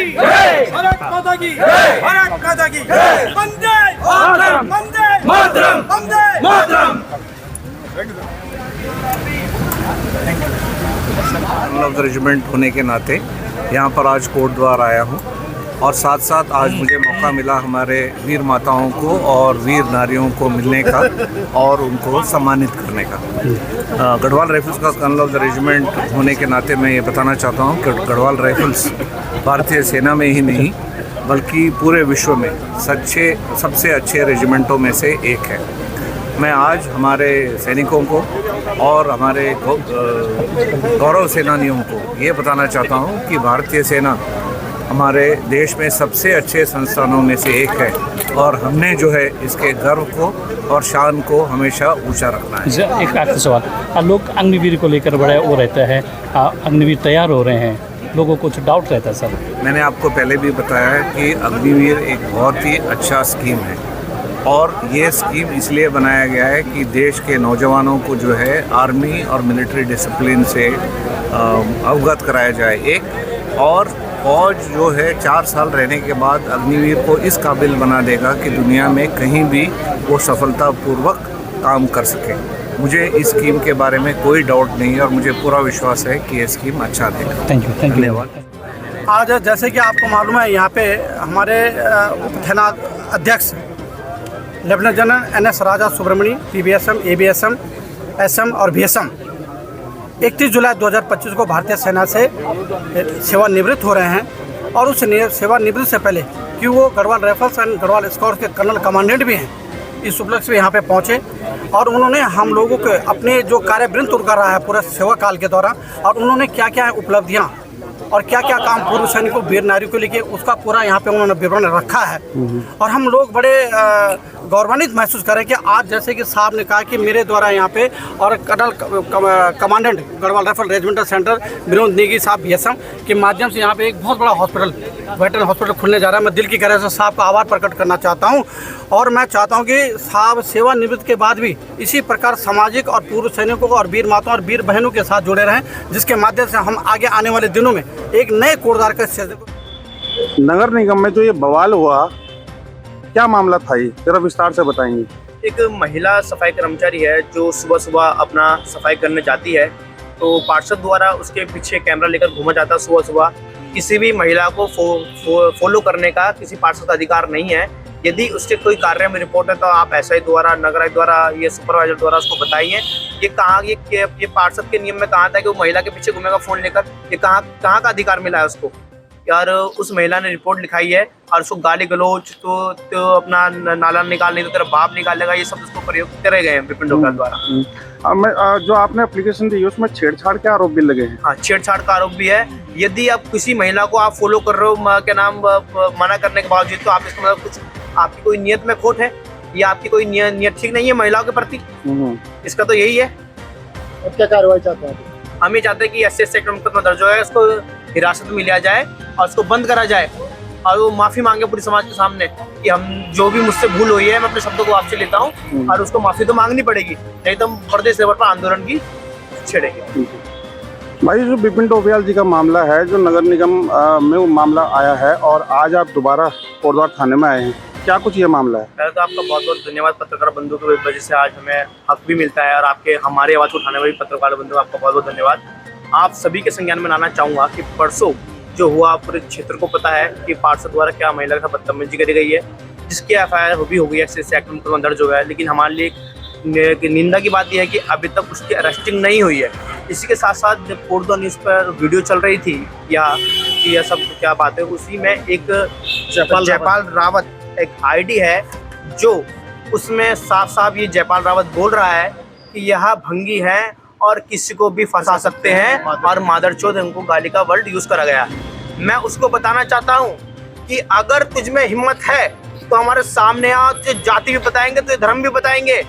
की जय, भारत माता की जय, भारत माता की जय, Vande Mataram, Vande Mataram, Vande Mataram. Of the regiment होने के नाते यहाँ पर आज कोटद्वार आया हूँ और साथ साथ आज मुझे मौका मिला हमारे वीर माताओं को और वीर नारियों को मिलने का और उनको सम्मानित करने का। गढ़वाल राइफल्स का कर्नल ऑफ द रेजिमेंट होने के नाते मैं ये बताना चाहता हूँ कि गढ़वाल राइफल्स भारतीय सेना में ही नहीं बल्कि पूरे विश्व में सबसे अच्छे रेजिमेंटों में से एक है। मैं आज हमारे सैनिकों को और हमारे गौरव सेनानियों को ये बताना चाहता हूँ कि भारतीय सेना हमारे देश में सबसे अच्छे संस्थानों में से एक है और हमने जो है इसके गर्व को और शान को हमेशा ऊंचा रखना है। एक आखिरी सवाल, लोग अग्निवीर को लेकर बड़ा वो रहता है, अग्निवीर तैयार हो रहे हैं, लोगों को कुछ डाउट रहता है सर? मैंने आपको पहले भी बताया है कि अग्निवीर एक बहुत ही अच्छा स्कीम है और ये स्कीम इसलिए बनाया गया है कि देश के नौजवानों को जो है आर्मी और मिलिट्री डिसिप्लिन से अवगत कराया जाए एक, और फौज जो है 4 साल रहने के बाद अग्निवीर को इस काबिल बना देगा कि दुनिया में कहीं भी वो सफलतापूर्वक काम कर सके। मुझे इस स्कीम के बारे में कोई डाउट नहीं है और मुझे पूरा विश्वास है कि ये स्कीम अच्छा देगा। Thank you. धन्यवाद। आज जैसे कि आपको मालूम है यहाँ पे हमारे उप सेना अध्यक्ष लेफ्टिनेंट जनरल NS राजा सुब्रमणी PBSM, ABSM, SM और BSM 31 जुलाई 2025 को भारतीय सेना से सेवानिवृत्त हो रहे हैं और उस सेवानिवृत्त से पहले कि वो Garhwal rifles and Garhwal squad के कर्नल कमांडेंट भी हैं, इस उपलक्ष्य में यहाँ पे पहुँचे और उन्होंने हम लोगों के अपने जो कार्यवृत्त उनका रहा है पूरा सेवा काल के दौरान और उन्होंने क्या क्या उपलब्धियाँ और क्या क्या काम पूर्व सैनिकों वीर नारियों को लेके उसका पूरा यहाँ पे उन्होंने विवरण रखा है और हम लोग बड़े गौरवान्वित महसूस करें कि आज जैसे कि साहब ने कहा कि मेरे द्वारा यहाँ पे और colonel commandant Garhwal rifle regimental centre Vinod Negi साहब BSM के माध्यम से यहाँ पे एक बहुत बड़ा हॉस्पिटल वेटरन हॉस्पिटल खुलने जा रहा है। मैं दिल की तरह से साहब का आभार प्रकट करना चाहता हूँ और मैं चाहता हूँ कि साहब सेवानिवृत्त के बाद भी इसी प्रकार सामाजिक और पूर्व सैनिकों और वीर माताओं और वीर बहनों के साथ जुड़े रहें, जिसके माध्यम से हम आगे आने वाले दिनों में एक नए कोटद्वार के नगर निगम में जो ये बवाल हुआ, क्या मामला था ये जरा विस्तार से बताएंगे? एक महिला सफाई कर्मचारी है जो सुबह सुबह अपना सफाई करने जाती है, तो पार्षद द्वारा उसके पीछे कैमरा लेकर घूमा जाता है सुबह सुबह। किसी भी महिला को फॉलो करने का किसी पार्षद का अधिकार नहीं है। यदि उसके कोई कार्य में रिपोर्ट है तो आप SI द्वारा, नगर द्वारा, ये सुपरवाइजर द्वारा उसको बताइए। ये पार्षद के नियम में कहाँ था कि वो महिला के पीछे घूमेगा फोन लेकर? ये कहाँ का अधिकार मिला है उसको? यार उस महिला ने रिपोर्ट लिखाई है और उसको गाली गलौज तो अपना नाला निकाल, नहीं तो तेरा बाप निकालेगा, ये सब उसको प्रयोग करे गए हैं विपिन डोभाल द्वारा। जो आपने एप्लीकेशन दी उसमें छेड़छाड़ के आरोप भी लगे हैं? हाँ, छेड़छाड़ का आरोप भी है। यदि आप किसी महिला को आप फॉलो कर रहे हो क्या नाम मना करने के बावजूद, तो आप इसका मतलब कुछ आपकी कोई नियत में खोट है या आपकी कोई नियत ठीक नहीं है महिलाओं के प्रति। इसका तो यही है। और क्या कार्रवाई चाहते हैं? हम ये चाहते हैं कि SC एक्ट में मुकदमा दर्ज हो है, उसको हिरासत में लिया जाए और उसको बंद करा जाए और वो माफी मांगे पूरे समाज के सामने कि हम जो भी मुझसे भूल हुई है मैं अपने शब्दों को वापसी लेता हूँ और उसको माफी तो मांगनी पड़ेगी, नहीं तो हम प्रदेश लेवल पर आंदोलन की छेड़ेंगे। भाई, जो विपिन डोभाल जी का मामला है, जो नगर निगम में वो मामला आया है और आज आप दोबारा कोटद्वार थाने में आए हैं, क्या कुछ ये मामला है? पहले तो आपका बहुत बहुत धन्यवाद पत्रकार बंधु की वजह से आज हमें हक भी मिलता है और आपके हमारी आवाज़ उठाने वाले पत्रकार बंधु आपका बहुत बहुत धन्यवाद। आप सभी के संज्ञान में लाना चाहूँगा कि परसों जो हुआ पूरे क्षेत्र को पता है कि पार्षद द्वारा क्या महिला के साथ बदतमीजी करी गई है, जिसकी FIR भी हो गई है, SC एक्ट में मुकदमा दर्ज हो गया है। लेकिन हमारे लिए निंदा की बात यह है कि अभी तक उसकी अरेस्टिंग नहीं हुई है। इसी के साथ साथ जब कोटद्वार न्यूज़ पर वीडियो चल रही थी या सब क्या बात है, उसी में एक जयपाल रावत एक ID है जो उसमें साफ साफ ये जयपाल रावत बोल रहा है कि यह भंगी है और किसी को भी फंसा सकते हैं और मादरचोद उनको गाली का वर्ड यूज करा गया। मैं उसको बताना चाहता हूँ कि अगर तुझमें हिम्मत है तो हमारे सामने आओ, तुझे जाति भी बताएंगे, तुझे धर्म भी बताएंगे।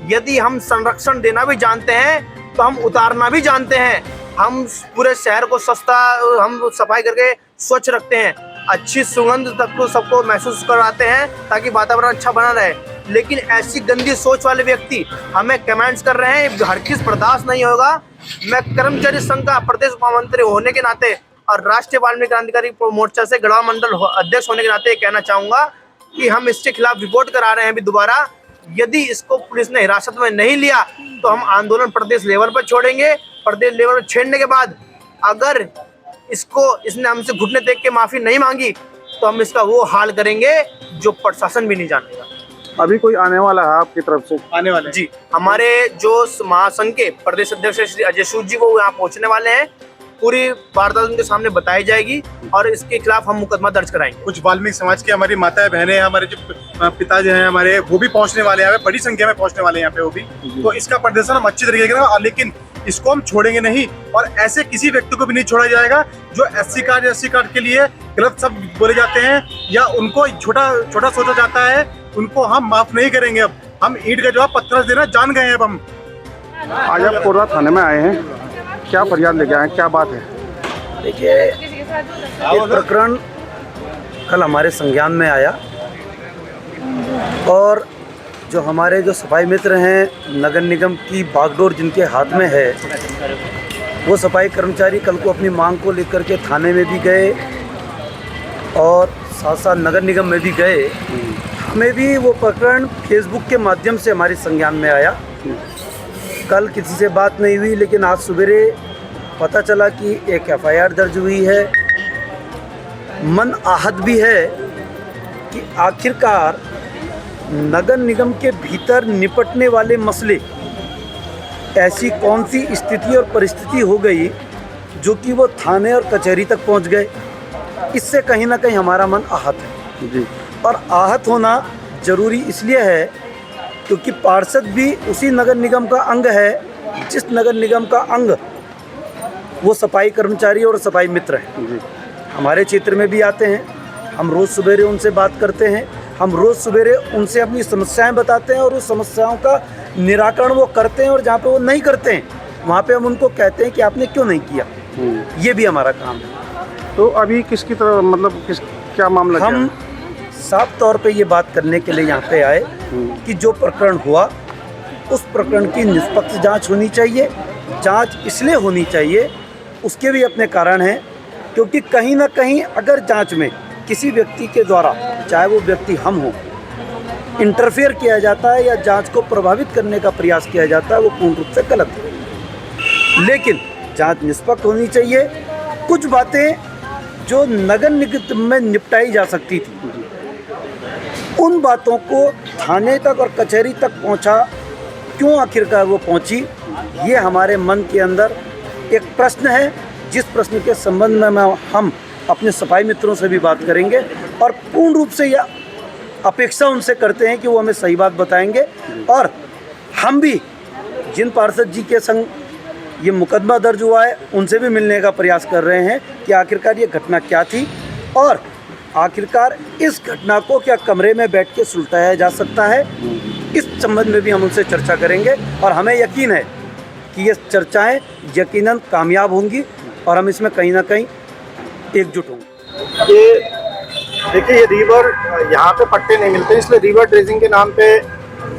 यदि हम संरक्षण देना भी जानते हैं तो हम उतारना भी जानते हैं। हम पूरे शहर को हम सफाई करके स्वच्छ रखते हैं, अच्छी सुगंध तक को सबको महसूस कराते हैं ताकि वातावरण अच्छा बना रहे। लेकिन ऐसी गंदी सोच वाले व्यक्ति हमें कमेंट्स कर रहे हैं, हर चीज बर्दाश्त नहीं होगा। मैं कर्मचारी संघ का प्रदेश महामंत्री होने के नाते और राष्ट्रीय वाल्मीकि क्रांतिकारी मोर्चा से गढ़वा मंडल अध्यक्ष होने के नाते ये कहना चाहूंगा कि हम इसके खिलाफ रिपोर्ट करा रहे हैं अभी दोबारा। यदि इसको पुलिस ने हिरासत में नहीं लिया तो हम आंदोलन प्रदेश लेवल पर छोड़ेंगे। प्रदेश लेवल पर छेड़ने के बाद अगर इसने हमसे घुटने टेक के माफी नहीं मांगी तो हम इसका वो हाल करेंगे जो प्रशासन भी नहीं जानेगा। अभी कोई आने वाला है आपकी तरफ से? आने वाले जी, हमारे जो महासंघ के प्रदेश अध्यक्ष श्री अजय सूद जी वो यहाँ पहुँचने वाले हैं। पूरी वारदात उनके सामने बताई जाएगी और इसके खिलाफ हम मुकदमा दर्ज कराएंगे। कुछ वाल्मीकि समाज की हमारी माताएं बहनें हैं, हमारे जो पिताजी हैं हमारे, वो भी पहुंचने वाले हैं, बड़ी संख्या में पहुंचने वाले हैं यहाँ पे वो भी। तो इसका प्रदर्शन हम अच्छी तरीके से, लेकिन इसको हम छोड़ेंगे नहीं और ऐसे किसी व्यक्ति को भी नहीं छोड़ा जाएगा जो SC कार्ड के लिए गलत शब्द बोले जाते हैं या उनको छोटा सोचा जाता है, उनको हम माफ नहीं करेंगे। अब हम ईंट का जवाब पत्थर देना जान गए हैं। अब हम आज आप कोटद्वार थाने में आए हैं, क्या फरियाद लेके आए हैं, क्या बात है? देखिए, ये प्रकरण कल हमारे संज्ञान में आया और जो सफाई मित्र हैं, नगर निगम की बागडोर जिनके हाथ में है, वो सफाई कर्मचारी कल को अपनी मांग को लेकर के थाने में भी गए और साथ साथ नगर निगम में भी गए। हमें भी वो प्रकरण फेसबुक के माध्यम से हमारे संज्ञान में आया। कल किसी से बात नहीं हुई, लेकिन आज सवेरे पता चला कि एक FIR दर्ज हुई है। मन आहत भी है कि आखिरकार नगर निगम के भीतर निपटने वाले मसले, ऐसी कौन सी स्थिति और परिस्थिति हो गई जो कि वो थाने और कचहरी तक पहुंच गए। इससे कहीं ना कहीं हमारा मन आहत है जी। और आहत होना ज़रूरी इसलिए है क्योंकि पार्षद भी उसी नगर निगम का अंग है जिस नगर निगम का अंग वो सफाई कर्मचारी और सफाई मित्र हैं। हमारे क्षेत्र में भी आते हैं, हम रोज़ सवेरे उनसे बात करते हैं, हम रोज़ सवेरे उनसे अपनी समस्याएं बताते हैं और उस समस्याओं का निराकरण वो करते हैं और जहाँ पे वो नहीं करते हैं वहाँ पे हम उनको कहते हैं कि आपने क्यों नहीं किया। ये भी हमारा काम है। तो अभी किसकी तरफ, मतलब क्या मामला? हम साफ तौर पे ये बात करने के लिए यहाँ पे आए कि जो प्रकरण हुआ उस प्रकरण की निष्पक्ष जांच होनी चाहिए। जांच इसलिए होनी चाहिए, उसके भी अपने कारण हैं, क्योंकि कहीं ना कहीं अगर जांच में किसी व्यक्ति के द्वारा, चाहे वो व्यक्ति हम हो, इंटरफेयर किया जाता है या जांच को प्रभावित करने का प्रयास किया जाता है, वो पूर्ण रूप से गलत है। लेकिन जांच निष्पक्ष होनी चाहिए। कुछ बातें जो नगर निगम में निपटाई जा सकती थी, उन बातों को थाने तक और कचहरी तक पहुंचा क्यों आखिरकार वो पहुंची, ये हमारे मन के अंदर एक प्रश्न है, जिस प्रश्न के संबंध में हम अपने सफाई मित्रों से भी बात करेंगे और पूर्ण रूप से यह अपेक्षा उनसे करते हैं कि वो हमें सही बात बताएंगे। और हम भी जिन पार्षद जी के संग ये मुकदमा दर्ज हुआ है उनसे भी मिलने का प्रयास कर रहे हैं कि आखिरकार ये घटना क्या थी और आखिरकार इस घटना को क्या कमरे में बैठ के सुलझाया जा सकता है। इस संबंध में भी हम उनसे चर्चा करेंगे और हमें यकीन है कि ये चर्चाएं यकीनन कामयाब होंगी और हम इसमें कहीं ना कहीं एकजुट होंगे। ये देखिए, ये रिवर, यहाँ पे पट्टे नहीं मिलते, इसलिए रिवर ड्रेजिंग के नाम पे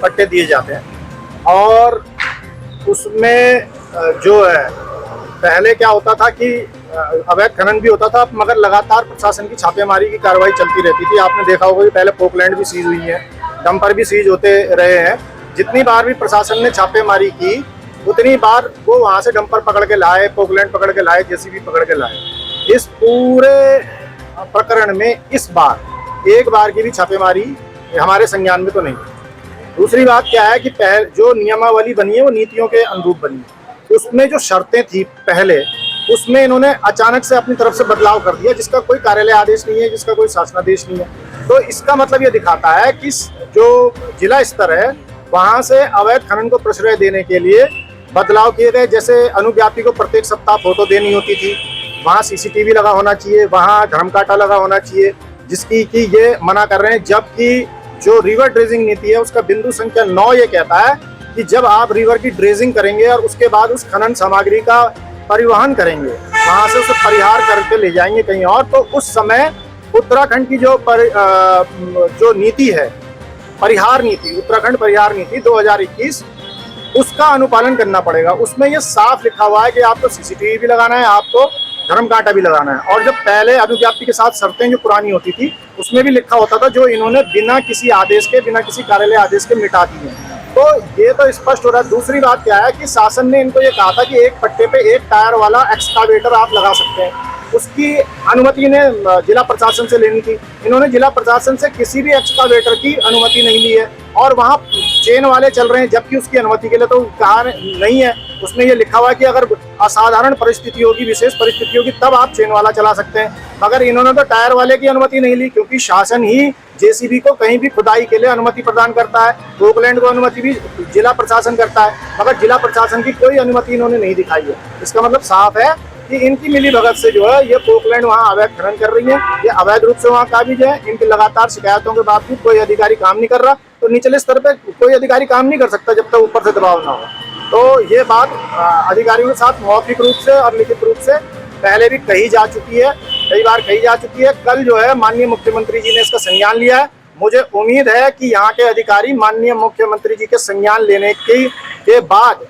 पट्टे दिए जाते हैं। और उसमें जो है, पहले क्या होता था कि अवैध खनन भी होता था, मगर लगातार प्रशासन की छापेमारी की कार्रवाई चलती रहती थी। आपने देखा होगा कि पहले पोकलैंड भी सीज हुई है, डंपर भी सीज होते रहे हैं। जितनी बार भी प्रशासन ने छापेमारी की उतनी बार वो वहाँ से डंपर पकड़ के लाए, पोकलैंड पकड़ के लाए, JCB पकड़ के लाए। इस पूरे प्रकरण में इस बार एक बार की भी छापेमारी हमारे संज्ञान में तो नहीं। दूसरी बात क्या है कि पहले जो नियमावली बनी है वो नीतियों के अनुरूप बनी है। उसमें जो शर्तें थी पहले, उसमें इन्होंने अचानक से अपनी तरफ से बदलाव कर दिया, जिसका कोई कार्यालय आदेश नहीं है, जिसका कोई शासनादेश नहीं है। तो इसका मतलब ये दिखाता है कि जो जिला स्तर है वहाँ से अवैध खनन को प्रश्रय देने के लिए बदलाव किए गए। जैसे अनुज्ञापी को प्रत्येक सप्ताह फोटो देनी होती थी, वहाँ CCTV लगा होना चाहिए, वहाँ धर्मकांटा लगा होना चाहिए, जिसकी कि ये मना कर रहे हैं। जबकि जो रिवर ड्रेजिंग नीति है उसका बिंदु संख्या 9 ये कहता है कि जब आप रिवर की ड्रेजिंग करेंगे और उसके बाद उस खनन सामग्री का परिवहन करेंगे, वहाँ से उसे परिहार करके ले जाएंगे कहीं और, तो उस समय उत्तराखंड की जो नीति है, परिहार नीति, उत्तराखंड परिहार नीति 2021, उसका अनुपालन करना पड़ेगा। उसमें ये साफ लिखा हुआ है कि आपको CCTV भी लगाना है, आपको धर्म कांटा भी लगाना है। और जब पहले अनुज्ञप्ति के साथ शर्तें जो पुरानी होती थी उसमें भी लिखा होता था, जो इन्होंने बिना किसी आदेश के, बिना किसी कार्यालय आदेश के मिटा दी है। तो ये तो स्पष्ट हो रहा है। दूसरी बात क्या है कि शासन ने इनको ये कहा था कि एक पट्टे पे एक टायर वाला एक्सकावेटर आप लगा सकते हैं, उसकी अनुमति ने जिला प्रशासन से लेनी थी। इन्होंने जिला प्रशासन से किसी भी एक्सकावेटर की अनुमति नहीं ली है और वहाँ चेन वाले चल रहे हैं, जबकि उसकी अनुमति के लिए तो कहा नहीं है। उसमें ये लिखा हुआ है कि अगर असाधारण परिस्थिति होगी, विशेष परिस्थिति होगी, तब आप चेन वाला चला सकते हैं। मगर इन्होंने तो टायर वाले की अनुमति नहीं ली, क्योंकि शासन ही जेसीबी को कहीं भी खुदाई के लिए अनुमति प्रदान करता है, पोकलैंड को अनुमति भी जिला प्रशासन करता है, मगर जिला प्रशासन की कोई अनुमति इन्होंने नहीं दिखाई है। इसका मतलब साफ है कि इनकी मिली भगत से जो है ये पोकलैंड वहाँ अवैध खनन कर रही है, ये अवैध रूप से वहाँ काबिज है। इनकी लगातार शिकायतों के बावजूद कोई अधिकारी काम नहीं कर रहा, तो निचले स्तर पे कोई अधिकारी काम नहीं कर सकता जब तक ऊपर से दबाव ना हो। तो ये बात अधिकारियों के साथ मौखिक रूप से और लिखित रूप से पहले भी कही जा चुकी है, कई बार कही जा चुकी है। कल जो है माननीय मुख्यमंत्री जी ने इसका संज्ञान लिया है। मुझे उम्मीद है कि यहाँ के अधिकारी माननीय मुख्यमंत्री जी के संज्ञान लेने के बाद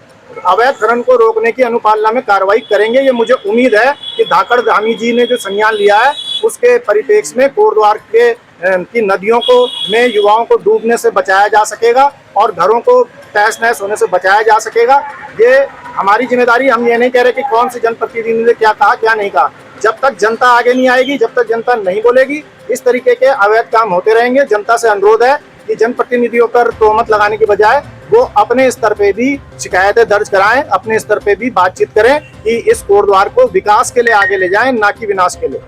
अवैध खनन को रोकने की अनुपालना में कार्रवाई करेंगे। ये मुझे उम्मीद है कि धाकड़ धामी जी ने जो संज्ञान लिया है उसके परिप्रेक्ष्य में कोटद्वार के की नदियों को में युवाओं को डूबने से बचाया जा सकेगा और घरों को तहस नहस होने से बचाया जा सकेगा। ये हमारी जिम्मेदारी। हम ये नहीं कह रहे कि कौन से जनप्रतिनिधि ने क्या कहा क्या नहीं कहा। जब तक जनता आगे नहीं आएगी, जब तक जनता नहीं बोलेगी, इस तरीके के अवैध काम होते रहेंगे। जनता से अनुरोध है कि जनप्रतिनिधियों पर तोहमत लगाने की बजाय वो अपने स्तर पे भी शिकायतें दर्ज कराएं, अपने स्तर पे भी बातचीत करें कि इस कोटद्वार को विकास के लिए आगे ले जाएं, ना कि विनाश के लिए।